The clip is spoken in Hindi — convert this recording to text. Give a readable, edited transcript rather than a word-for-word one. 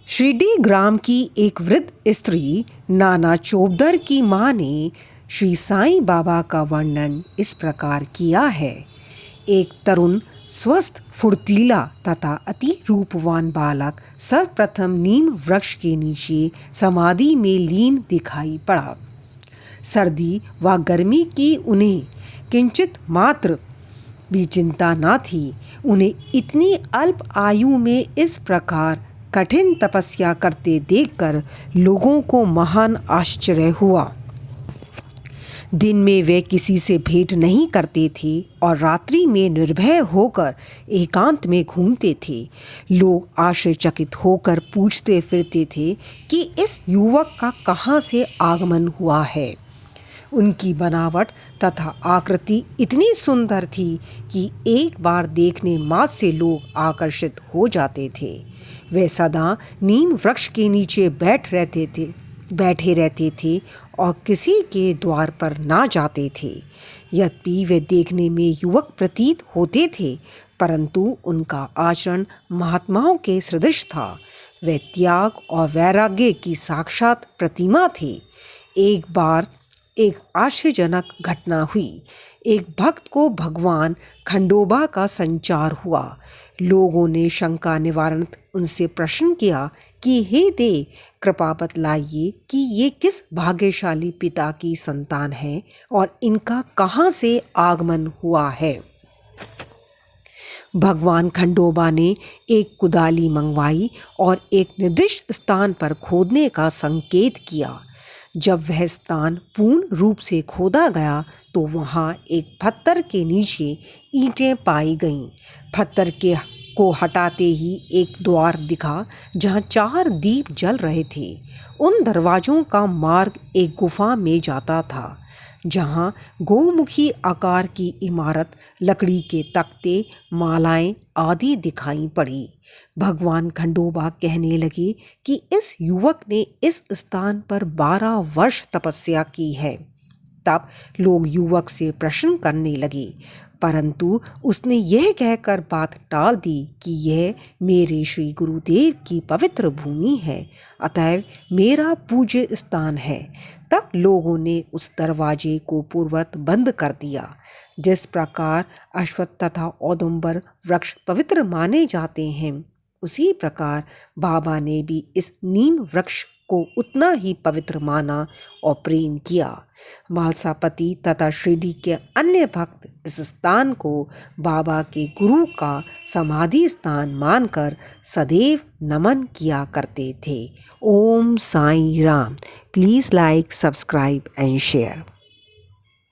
शिरडी ग्राम की एक वृद्ध स्त्री नाना चोपदर की मां ने श्री साईं बाबा का वर्णन इस प्रकार किया है। एक तरुण, स्वस्थ, फुर्तीला तथा अति रूपवान बालक सर्वप्रथम नीम वृक्ष के नीचे समाधि में लीन दिखाई पड़ा। सर्दी व गर्मी की उन्हें किंचित मात्र भी चिंता न थी। उन्हें इतनी अल्प आयु में इस प्रकार कठिन तपस्या करते देखकर लोगों को महान आश्चर्य हुआ। दिन में वे किसी से भेंट नहीं करते थे और रात्रि में निर्भय होकर एकांत में घूमते थे। लोग आश्चर्यचकित होकर पूछते फिरते थे कि इस युवक का कहाँ से आगमन हुआ है। उनकी बनावट तथा आकृति इतनी सुंदर थी कि एक बार देखने मात्र से लोग आकर्षित हो जाते थे। वे सदा नीम वृक्ष के नीचे बैठे रहते थे और किसी के द्वार पर ना जाते थे। यद्यपि वे देखने में युवक प्रतीत होते थे, परंतु उनका आचरण महात्माओं के सदृश था। वे त्याग और वैराग्य की साक्षात प्रतिमा थे। एक बार एक आश्चर्यजनक घटना हुई। एक भक्त को भगवान खंडोबा का संचार हुआ। लोगों ने शंका निवारण उनसे प्रश्न किया कि हे देव, कृपा बतलाइए कि ये किस भाग्यशाली पिता की संतान है और इनका कहाँ से आगमन हुआ है। भगवान खंडोबा ने एक कुदाली मंगवाई और एक निर्दिष्ट स्थान पर खोदने का संकेत किया। जब वह स्थान पूर्ण रूप से खोदा गया तो वहाँ एक पत्थर के नीचे ईंटें पाई गईं। पत्थर को हटाते ही एक द्वार दिखा जहाँ 4 दीप जल रहे थे। उन दरवाज़ों का मार्ग एक गुफा में जाता था, जहाँ गोमुखी आकार की इमारत, लकड़ी के तख्ते, मालाएं आदि दिखाई पड़ी। भगवान खंडोबा कहने लगे कि इस युवक ने इस स्थान पर 12 वर्ष तपस्या की है। तब लोग युवक से प्रश्न करने लगे, परंतु उसने यह कहकर बात टाल दी कि यह मेरे श्री गुरुदेव की पवित्र भूमि है, अतएव मेरा पूज्य स्थान है। तब लोगों ने उस दरवाजे को पूर्ववत बंद कर दिया। जिस प्रकार अश्वत्थ तथा औदुंबर वृक्ष पवित्र माने जाते हैं, उसी प्रकार बाबा ने भी इस नीम वृक्ष को उतना ही पवित्र माना और प्रेम किया। मालसापति तथा शिरडी के अन्य भक्त इस स्थान को बाबा के गुरु का समाधि स्थान मानकर सदैव नमन किया करते थे। Om Sai Ram. Please like, subscribe and share.